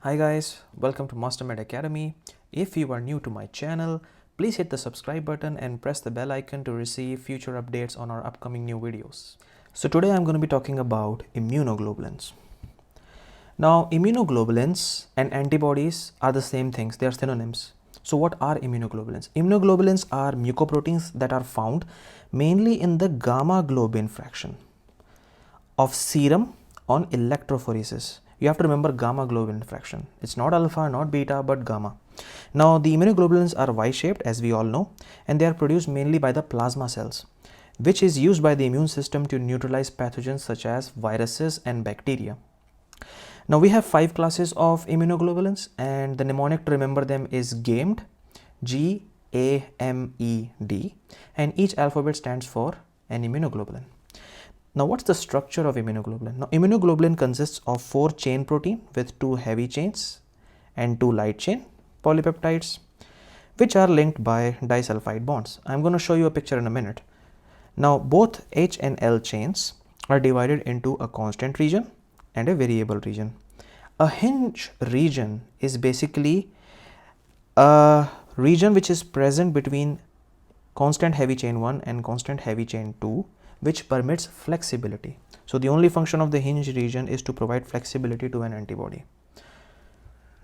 Hi guys, welcome to Mastermed Academy. If you are new to my channel, please hit the subscribe button and press the bell icon to receive future updates on our upcoming new videos. So today I'm going to be talking about immunoglobulins. Now immunoglobulins and antibodies are the same things, they are synonyms. So what are immunoglobulins? Immunoglobulins are mucoproteins that are found mainly in the gamma globin fraction of serum on electrophoresis. You have to remember gamma globin fraction. It's not alpha, not beta, but gamma. Now, the immunoglobulins are Y-shaped, as we all know, and they are produced mainly by the plasma cells, which is used by the immune system to neutralize pathogens such as viruses and bacteria. Now, we have 5 classes of immunoglobulins, and the mnemonic to remember them is GAMED, G-A-M-E-D, and each alphabet stands for an immunoglobulin. Now, what's the structure of immunoglobulin? Now, immunoglobulin consists of 4 chain protein with 2 heavy chains and 2 light chain polypeptides, which are linked by disulfide bonds. I'm going to show you a picture in a minute. Now, both H and L chains are divided into a constant region and a variable region. A hinge region is basically a region which is present between constant heavy chain 1 and constant heavy chain 2, which permits flexibility. So the only function of the hinge region is to provide flexibility to an antibody.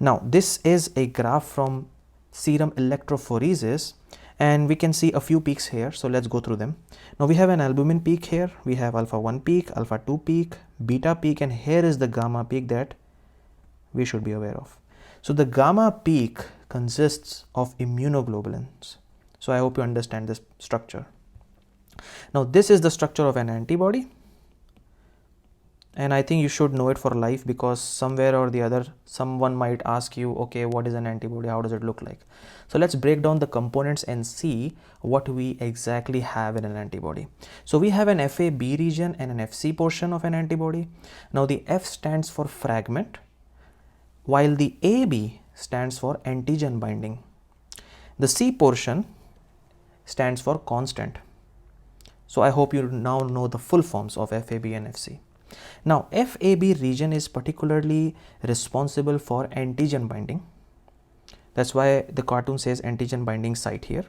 Now this is a graph from serum electrophoresis, and we can see a few peaks here. So let's go through them. Now we have an albumin peak here, we have alpha 1 peak, alpha 2 peak, beta peak, and here is the gamma peak that we should be aware of. So the gamma peak consists of immunoglobulins. So I hope you understand this structure. Now this is the structure of an antibody, and I think you should know it for life, because somewhere or the other someone might ask you, okay, what is an antibody, how does it look like? So let's break down the components and see what we exactly have in an antibody. So we have an FAB region and an FC portion of an antibody. Now the F stands for fragment, while the AB stands for antigen binding. The C portion stands for constant. So I hope you now know the full forms of FAB and FC. Now FAB region is particularly responsible for antigen binding. That's why the cartoon says antigen binding site here.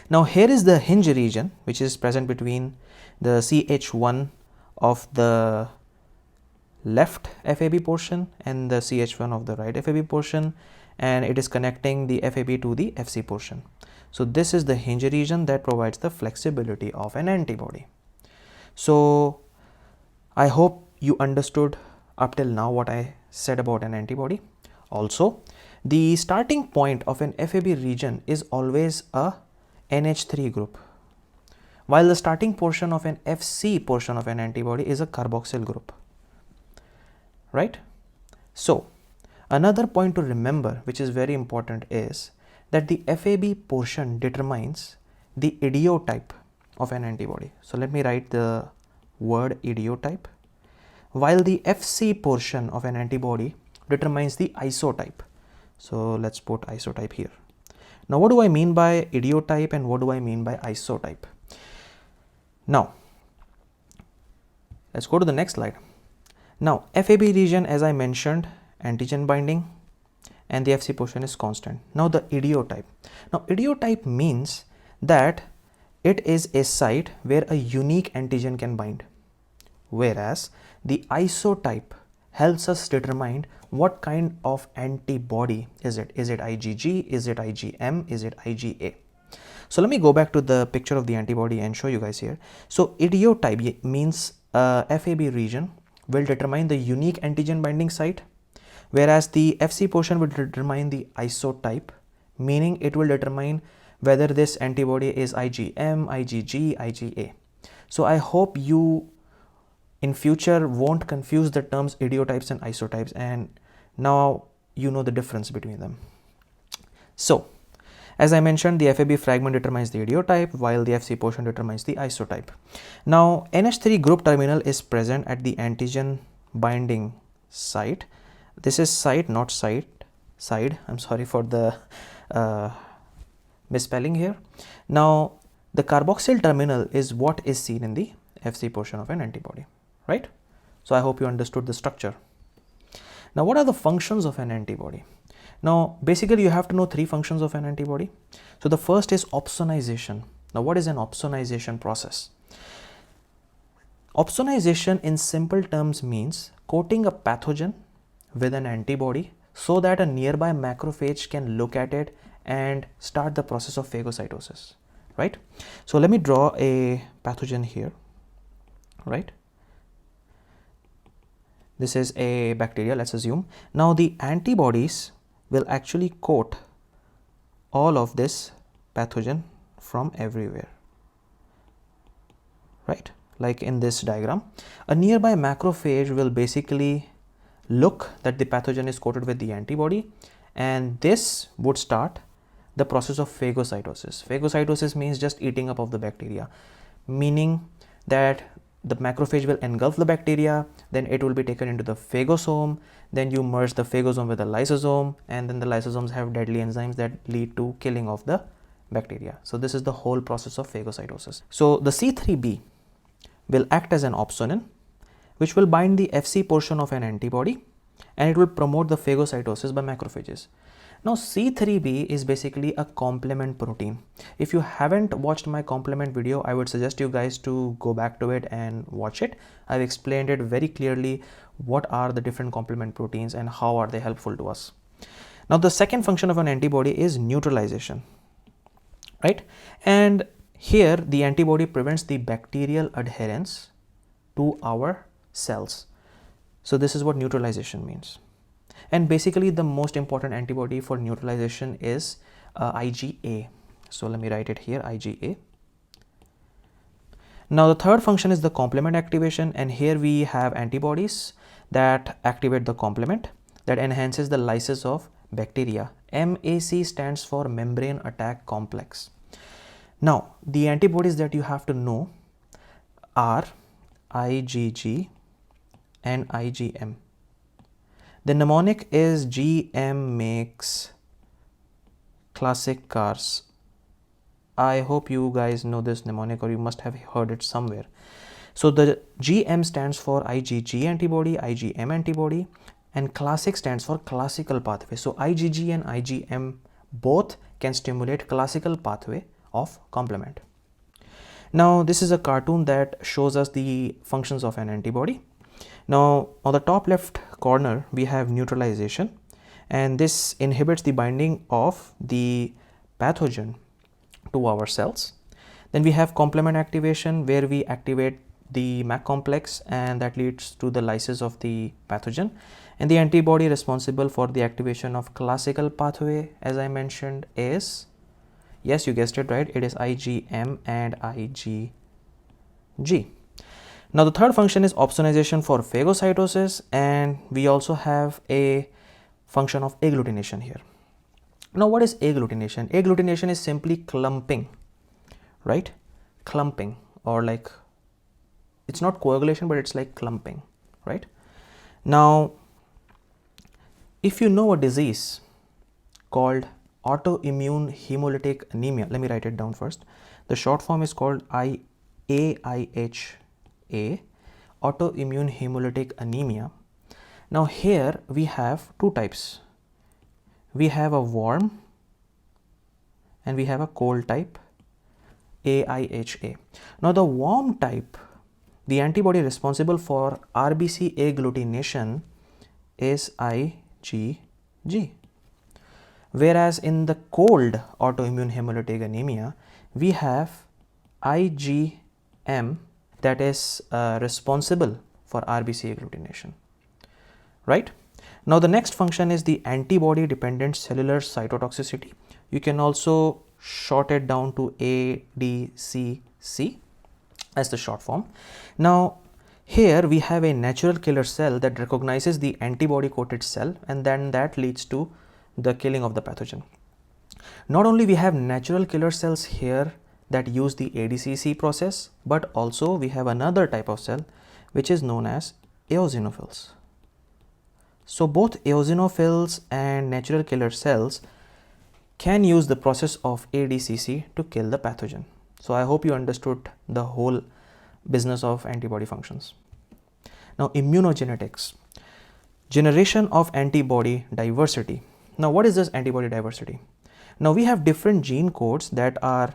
Now here is the hinge region, which is present between the CH1 of the left FAB portion and the CH1 of the right FAB portion, and it is connecting the FAB to the FC portion. So this is the hinge region that provides the flexibility of an antibody. So I hope you understood up till now what I said about an antibody. Also, the starting point of an FAB region is always a NH3 group, while the starting portion of an FC portion of an antibody is a carboxyl group, right? So another point to remember, which is very important, is that the FAB portion determines the idiotype of an antibody. So let me write the word idiotype, while the FC portion of an antibody determines the isotype. So let's put isotype here. Now what do I mean by idiotype and what do I mean by isotype? Now let's go to the next slide. Now FAB region, as I mentioned, antigen binding, and the FC portion is constant. Now the idiotype. Now idiotype means that it is a site where a unique antigen can bind, whereas the isotype helps us determine what kind of antibody is it. Is it IgG? Is it IgM? Is it IgA? So let me go back to the picture of the antibody and show you guys here. So idiotype means FAB region will determine the unique antigen binding site, whereas the FC portion will determine the isotype, meaning it will determine whether this antibody is IgM, IgG, IgA. So I hope you in future won't confuse the terms idiotypes and isotypes, and now you know the difference between them. So as I mentioned, the FAB fragment determines the idiotype, while the FC portion determines the isotype. Now NH3 group terminal is present at the antigen binding site. This is site, not side. I'm sorry for the misspelling here. Now the carboxyl terminal is what is seen in the FC portion of an antibody, right? So I hope you understood the structure. Now, what are the functions of an antibody? Now, basically you have to know three functions of an antibody. So the first is opsonization. Now, what is an opsonization process? Opsonization in simple terms means coating a pathogen with an antibody so that a nearby macrophage can look at it and start the process of phagocytosis, right? So let me draw a pathogen here, right? This is a bacteria, let's assume. Now the antibodies will actually coat all of this pathogen from everywhere, right? Like in this diagram, a nearby macrophage will basically look that the pathogen is coated with the antibody, and this would start the process of phagocytosis. Phagocytosis means just eating up of the bacteria, meaning that the macrophage will engulf the bacteria, then it will be taken into the phagosome, then you merge the phagosome with the lysosome, and then the lysosomes have deadly enzymes that lead to killing of the bacteria. So this is the whole process of phagocytosis. So the C3b will act as an opsonin, which will bind the Fc portion of an antibody, and it will promote the phagocytosis by macrophages. Now C3b is basically a complement protein. If you haven't watched my complement video, I would suggest you guys to go back to it and watch it. I've explained it very clearly what are the different complement proteins and how are they helpful to us. Now the second function of an antibody is neutralization, right? And here the antibody prevents the bacterial adherence to our cells. So this is what neutralization means. And basically the most important antibody for neutralization is IgA. So let me write it here, IgA. Now the third function is the complement activation, and here we have antibodies that activate the complement that enhances the lysis of bacteria. MAC stands for membrane attack complex. Now the antibodies that you have to know are IgG and IgM. The mnemonic is GM makes classic cars. I hope you guys know this mnemonic, or you must have heard it somewhere. So the GM stands for IgG antibody, IgM antibody, and classic stands for classical pathway. So IgG and IgM both can stimulate classical pathway of complement. Now this is a cartoon that shows us the functions of an antibody. Now on the top left corner we have neutralization, and this inhibits the binding of the pathogen to our cells. Then we have complement activation, where we activate the MAC complex, and that leads to the lysis of the pathogen. And the antibody responsible for the activation of classical pathway, as I mentioned, is, yes, you guessed it right, it is IgM and IgG. Now the third function is opsonization for phagocytosis, and we also have a function of agglutination here. Now what is agglutination? Agglutination is simply clumping, right? Clumping, or like, it's not coagulation, but it's like clumping, right? Now if you know a disease called autoimmune hemolytic anemia, let me write it down first. The short form is called AIHA, autoimmune hemolytic anemia. Now here we have two types. We have a warm and we have a cold type, AIHA. Now the warm type, the antibody responsible for RBC agglutination is IgG. Whereas in the cold autoimmune hemolytic anemia, we have IgM that is responsible for RBC agglutination, right? Now the next function is the antibody dependent cellular cytotoxicity. You can also short it down to ADCC as the short form. Now here we have a natural killer cell that recognizes the antibody coated cell, and then that leads to the killing of the pathogen. Not only we have natural killer cells here that use the ADCC process, but also we have another type of cell which is known as eosinophils. So both eosinophils and natural killer cells can use the process of ADCC to kill the pathogen. So I hope you understood the whole business of antibody functions. Now immunogenetics. Generation of antibody diversity. Now, what is this antibody diversity? Now, we have different gene codes that are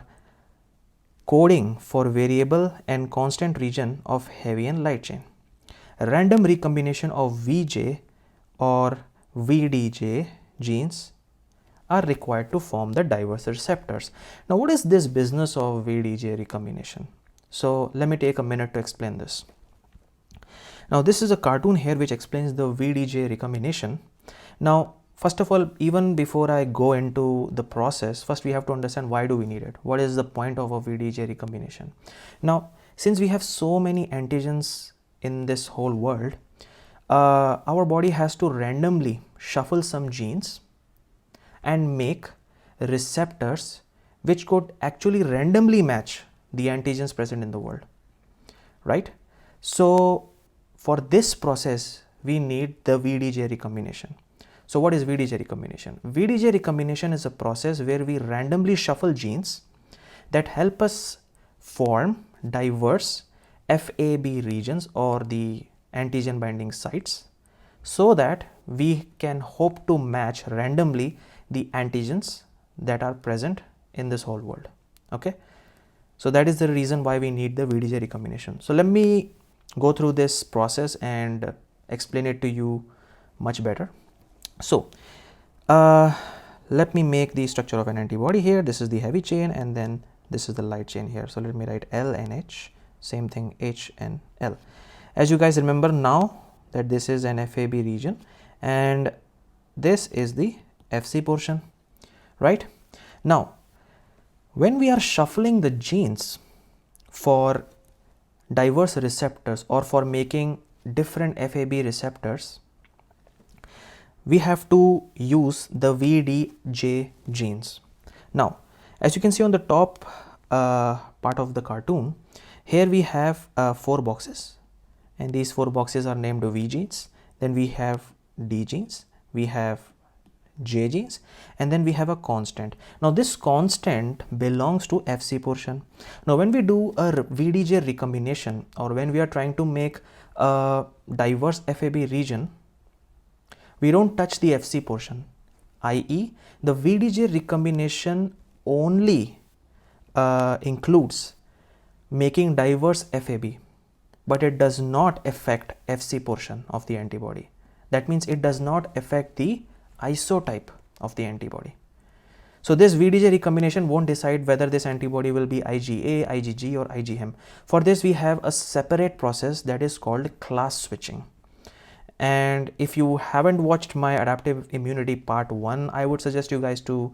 coding for variable and constant region of heavy and light chain. A random recombination of VJ or VDJ genes are required to form the diverse receptors. Now, what is this business of VDJ recombination? So, let me take a minute to explain this. Now, this is a cartoon here which explains the VDJ recombination. Now, first of all, even before I go into the process, first we have to understand why do we need it? What is the point of a VDJ recombination? Now, since we have so many antigens in this whole world, our body has to randomly shuffle some genes and make receptors which could actually randomly match the antigens present in the world, right? So, for this process, we need the VDJ recombination. So, what is VDJ recombination? VDJ recombination is a process where we randomly shuffle genes that help us form diverse FAB regions or the antigen binding sites so that we can hope to match randomly the antigens that are present in this whole world. Okay. So, that is the reason why we need the VDJ recombination. So, let me go through this process and explain it to you much better. So, let me make the structure of an antibody here. This is the heavy chain and then this is the light chain here. So, let me write L and H, same thing H and L. As you guys remember now that this is an FAB region and this is the FC portion, right? Now, when we are shuffling the genes for diverse receptors or for making different FAB receptors, we have to use the VDJ genes. Now, as you can see on the top part of the cartoon, here we have 4 boxes and these 4 boxes are named V genes. Then we have D genes, we have J genes, and then we have a constant. Now, this constant belongs to FC portion. Now, when we do a VDJ recombination or when we are trying to make a diverse FAB region, we don't touch the FC portion, i.e. the VDJ recombination only includes making diverse FAB, but it does not affect FC portion of the antibody. That means it does not affect the isotype of the antibody. So, this VDJ recombination won't decide whether this antibody will be IgA, IgG or IgM. For this, we have a separate process that is called class switching. And if you haven't watched my adaptive immunity part 1, I would suggest you guys to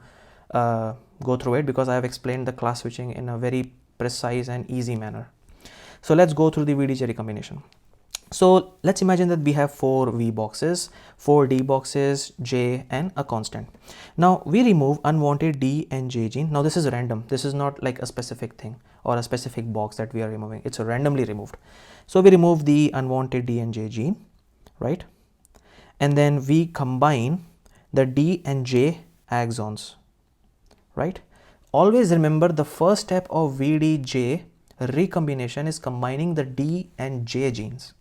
go through it because I have explained the class switching in a very precise and easy manner. So, let's go through the VDJ recombination. So, let's imagine that we have 4 V boxes, 4 D boxes, J and a constant. Now, we remove unwanted D and J gene. Now, this is random. This is not like a specific thing or a specific box that we are removing. It's randomly removed. So, we remove the unwanted D and J gene, right? And then we combine the D and J axons, right? Always remember the first step of VDJ recombination is combining the D and J genes.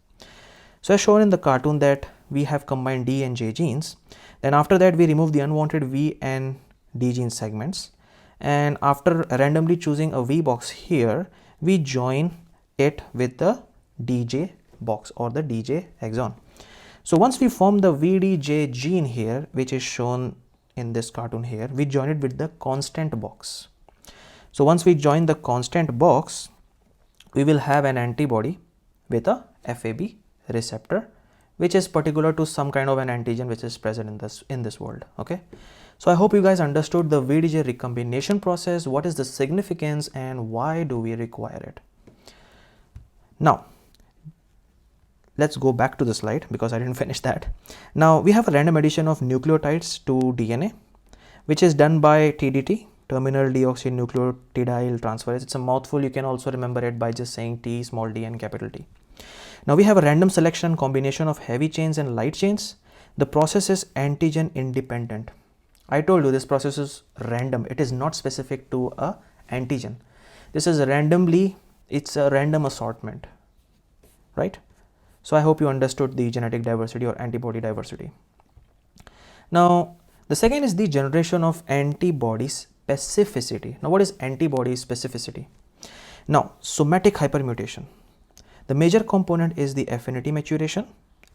So, as shown in the cartoon that we have combined D and J genes, then after that we remove the unwanted V and D gene segments, and after randomly choosing a V box here, we join it with the DJ box or the DJ axon. So, once we form the VDJ gene here, which is shown in this cartoon here, we join it with the constant box. So, once we join the constant box, we will have an antibody with a FAB receptor which is particular to some kind of an antigen which is present in this world. Okay, so I hope you guys understood the VDJ recombination process, what is the significance and why do we require it. Now, let's go back to the slide because I didn't finish that. Now, we have a random addition of nucleotides to DNA which is done by TDT, terminal deoxynucleotidyl transferase. It's a mouthful. You can also remember it by just saying T, small d and capital T. Now, we have a random selection combination of heavy chains and light chains. The process is antigen independent. I told you this process is random. It is not specific to a antigen. This is randomly, it's a random assortment, right? So I hope you understood the genetic diversity or antibody diversity. Now, the second is the generation of antibody specificity. Now, what is antibody specificity? Now, somatic hypermutation. The major component is the affinity maturation,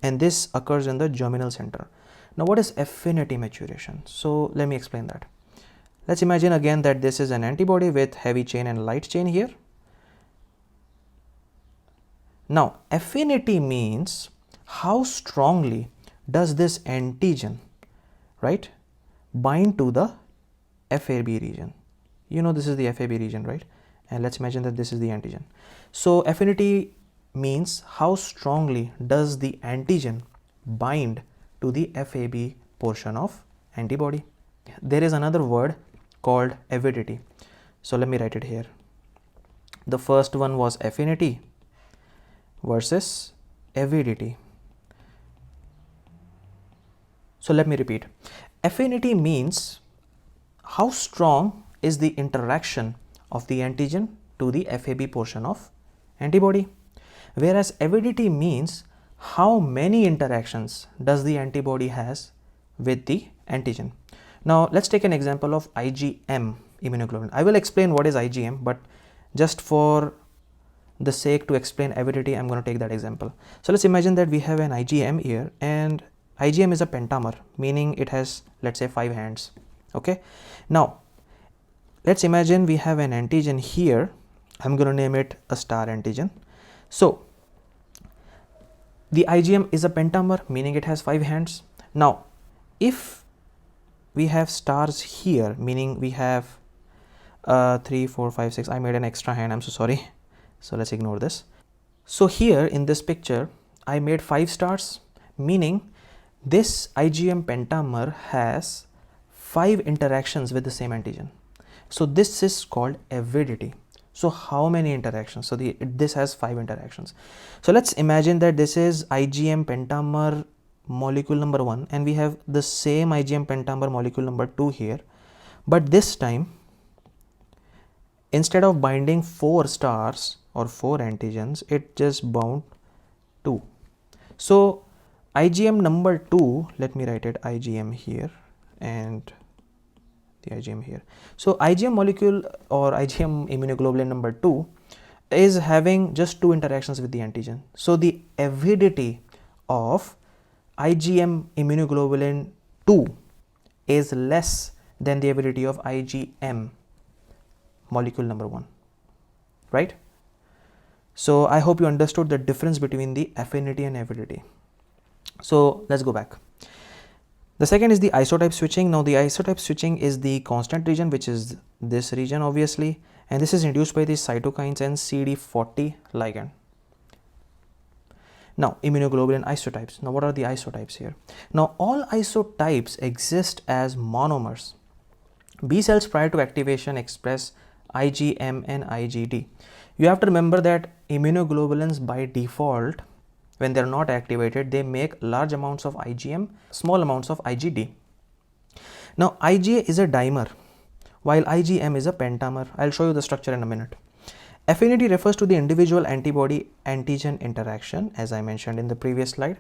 and this occurs in the germinal center. Now, what is affinity maturation? So, let me explain that. Let's imagine again that this is an antibody with heavy chain and light chain here. Now, affinity means how strongly does this antigen, right, bind to the FAB region. You know, this is the FAB region, right? And let's imagine that this is the antigen. So affinity means how strongly does the antigen bind to the FAB portion of antibody. There is another word called avidity. So let me write it here. The first one was affinity versus avidity. So let me repeat. Affinity means how strong is the interaction of the antigen to the FAB portion of antibody, whereas avidity means how many interactions does the antibody has with the antigen. Now let's take an example of IgM immunoglobulin. I will explain what is IgM, but just for the sake to explain avidity, I'm going to take that example. So let's imagine that we have an IgM here, and IgM is a pentamer, meaning it has, let's say, 5 hands. Okay. Now let's imagine we have an antigen here. I'm going to name it a star antigen. So the IgM is a pentamer, meaning it has 5 hands. Now if we have stars here, meaning we have 3, 4, 5, 6. I made an extra hand, I'm so sorry. So let's ignore this. So here in this picture I made 5 stars, meaning this IgM pentamer has 5 interactions with the same antigen. So this is called avidity. So how many interactions? So this has 5 interactions. So let's imagine that this is IgM pentamer molecule number 1, and we have the same IgM pentamer molecule number 2 here, but this time instead of binding 4 stars or 4 antigens, it just bound 2. So IgM number 2, let me write it IgM here and the IgM here. So IgM molecule or IgM immunoglobulin number 2 is having just 2 interactions with the antigen. So the avidity of IgM immunoglobulin 2 is less than the avidity of IgM molecule number 1, right? So I hope you understood the difference between the affinity and avidity. So let's go back. The second is the isotype switching. Now the isotype switching is the constant region, which is this region obviously, and this is induced by the cytokines and CD40 ligand. Now immunoglobulin isotypes. Now what are the isotypes here? Now all isotypes exist as monomers. B cells prior to activation express IgM and IgD. You have to remember that immunoglobulins by default, when they are not activated, they make large amounts of IgM, small amounts of IgD. Now IgA is a dimer while IgM is a pentamer. I'll show you the structure in a minute. Affinity refers to the individual antibody antigen interaction, as I mentioned in the previous slide,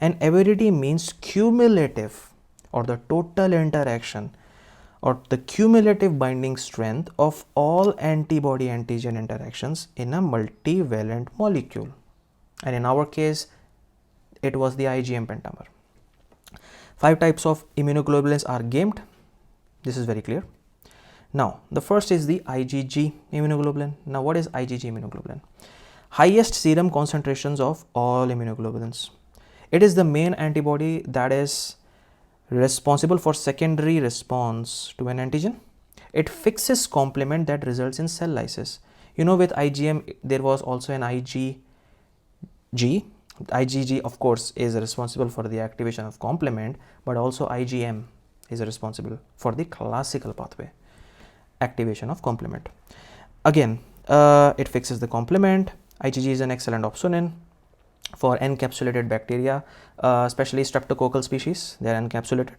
and avidity means cumulative or the total interaction or the cumulative binding strength of all antibody antigen interactions in a multivalent molecule. And in our case, it was the IgM pentamer. 5 types of immunoglobulins are gamed. This is very clear. Now, the first is the IgG immunoglobulin. Now, what is IgG immunoglobulin? Highest serum concentrations of all immunoglobulins. It is the main antibody that is responsible for secondary response to an antigen. It fixes complement that results in cell lysis. You know, with IgM, there was also an IgG. IgG, of course, is responsible for the activation of complement, but also IgM is responsible for the classical pathway activation of complement. Again, it fixes the complement. IgG is an excellent opsonin for encapsulated bacteria, especially streptococcal species. They are encapsulated.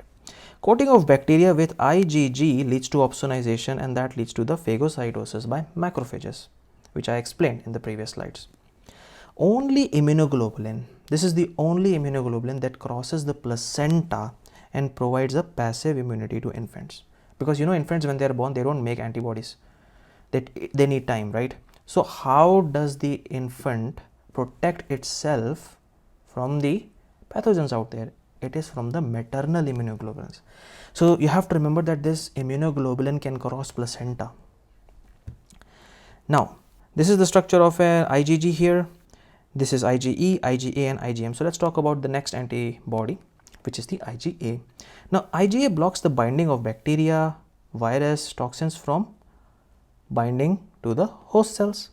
Coating of bacteria with IgG leads to opsonization, and that leads to the phagocytosis by macrophages, which I explained in the previous slides. Only immunoglobulin This is the only immunoglobulin that crosses the placenta and provides a passive immunity to infants. Because infants, when they are born, they don't make antibodies. They need time, right? So how does the infant protect itself from the pathogens out there? It is from the maternal immunoglobulins. So you have to remember that this immunoglobulin can cross placenta. Now, this is the structure of an IgG here. This is IgE, IgA and IgM. So let's talk about the next antibody, which is the IgA. Now, IgA blocks the binding of bacteria, virus, toxins from binding to the host cells.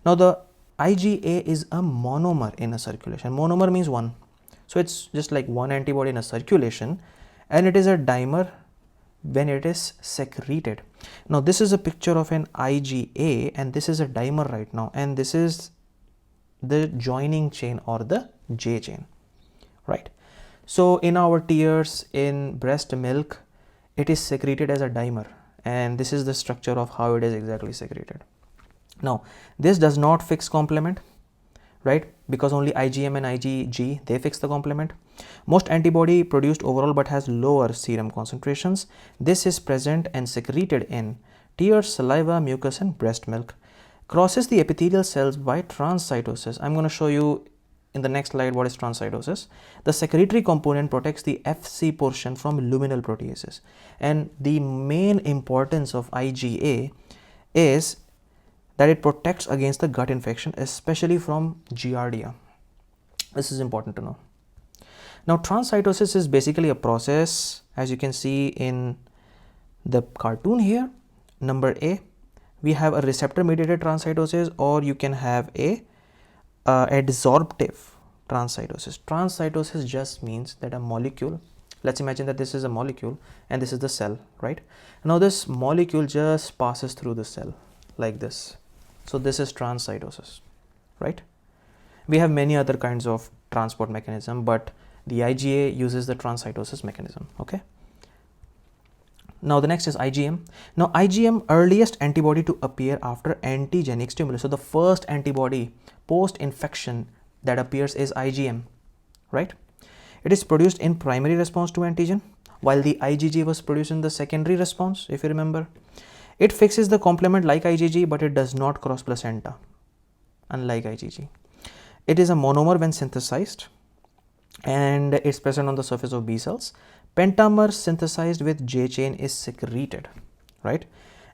Now, the IgA is a monomer in a circulation. Monomer means one. So it's just like one antibody in a circulation, and it is a dimer when it is secreted. Now, this is a picture of an IgA, and this is a dimer right now, and this is the joining chain or the J chain, right? So in our tears, in breast milk, it is secreted as a dimer, and this is the structure of how it is exactly secreted. Now, this does not fix complement, right? Because only IgM and IgG, they fix the complement. Most antibody produced overall but has lower serum concentrations. This is present and secreted in tears, saliva, mucus and breast milk. Crosses the epithelial cells by transcytosis. I'm going to show you in the next slide what is transcytosis. The secretory component protects the Fc portion from luminal proteases. And the main importance of IgA is that it protects against the gut infection, especially from Giardia. This is important to know. Now, transcytosis is basically a process, as you can see in the cartoon here. Number A, we have a receptor mediated transcytosis, or you can have a adsorptive transcytosis. Transcytosis just means that a molecule, let's imagine that this is a molecule and this is the cell, right? Now this molecule just passes through the cell like this. So this is transcytosis, right? We have many other kinds of transport mechanism, but the IgA uses the transcytosis mechanism, okay? Now the next is IgM. Now IgM, earliest antibody to appear after antigenic stimulus. So the first antibody post-infection that appears is IgM, right? It is produced in primary response to antigen, while the IgG was produced in the secondary response, if you remember. It fixes the complement like IgG, but it does not cross placenta, unlike IgG. It is a monomer when synthesized, and it's present on the surface of B cells. Pentamer synthesized with J chain is secreted, right?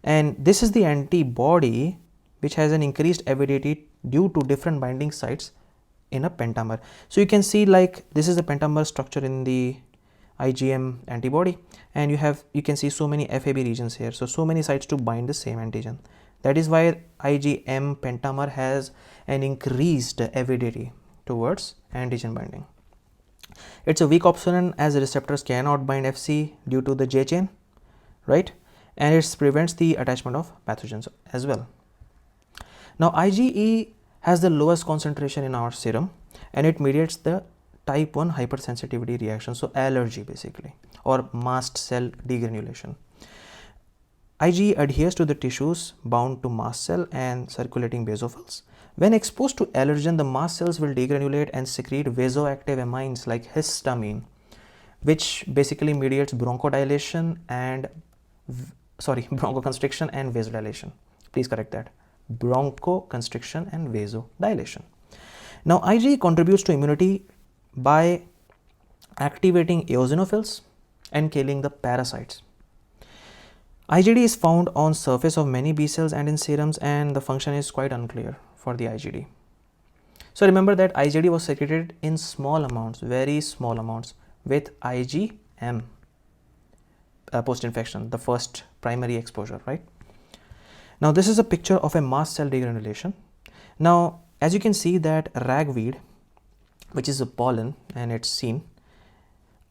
And this is the antibody which has an increased avidity due to different binding sites in a pentamer. So you can see like this is the pentamer structure in the IgM antibody, and you can see so many FAB regions here. So many sites to bind the same antigen. That is why IgM pentamer has an increased avidity towards antigen binding. It's a weak opsonin as receptors cannot bind Fc due to the J chain, right? And it prevents the attachment of pathogens as well. Now IgE has the lowest concentration in our serum, and it mediates the type 1 hypersensitivity reaction, so allergy basically, or mast cell degranulation. IgE adheres to the tissues bound to mast cell and circulating basophils. When exposed to allergen, the mast cells will degranulate and secrete vasoactive amines like histamine, which basically mediates bronchodilation and bronchoconstriction and vasodilation. Please correct that. Bronchoconstriction and vasodilation. Now, IgE contributes to immunity by activating eosinophils and killing the parasites. IgD is found on surface of many B cells and in serums, and the function is quite unclear for the IgD. So remember that IgD was secreted in small amounts, very small amounts, with IgM post-infection, the first primary exposure, right? Now this is a picture of a mast cell degranulation. Now as you can see that ragweed, which is a pollen, and it's seen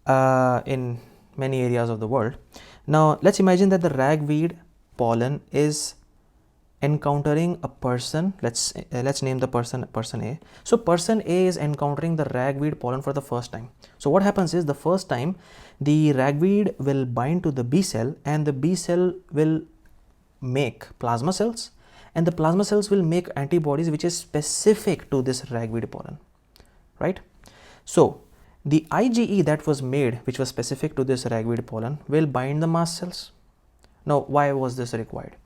in many areas of the world. Now let's imagine that the ragweed pollen is encountering a person. Let's name the person A. So person A is encountering the ragweed pollen for the first time. So what happens is, the first time the ragweed will bind to the B cell, and the B cell will make plasma cells, and the plasma cells will make antibodies which is specific to this ragweed pollen, right? So the IgE that was made, which was specific to this ragweed pollen, will bind the mast cells. Now, why was this required?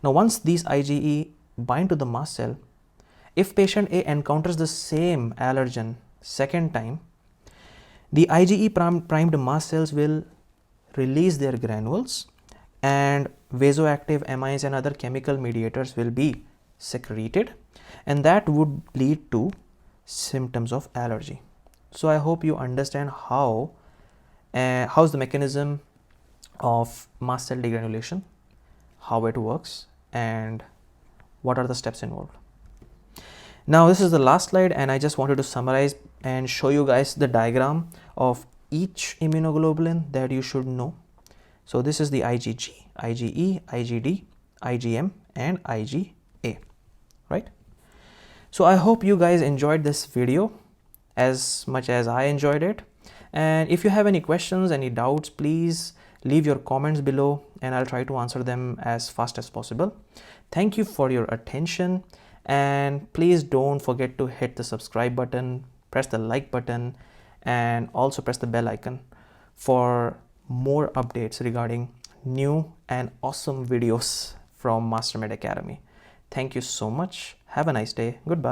Now, once these IgE bind to the mast cell, if patient A encounters the same allergen second time, the IgE primed mast cells will release their granules, and vasoactive amines and other chemical mediators will be secreted, and that would lead to symptoms of allergy. So I hope you understand how's the mechanism of mast cell degranulation, how it works, and what are the steps involved. Now this is the last slide, and I just wanted to summarize and show you guys the diagram of each immunoglobulin that you should know. So this is the IgG, IgE, IgD, IgM, and IgA, right? So I hope you guys enjoyed this video as much as I enjoyed it. And if you have any questions, any doubts, please leave your comments below and I'll try to answer them as fast as possible. Thank you for your attention, and please don't forget to hit the subscribe button, press the like button, and also press the bell icon for more updates regarding new and awesome videos from Mastermed Academy. Thank you so much. Have a nice day. Goodbye.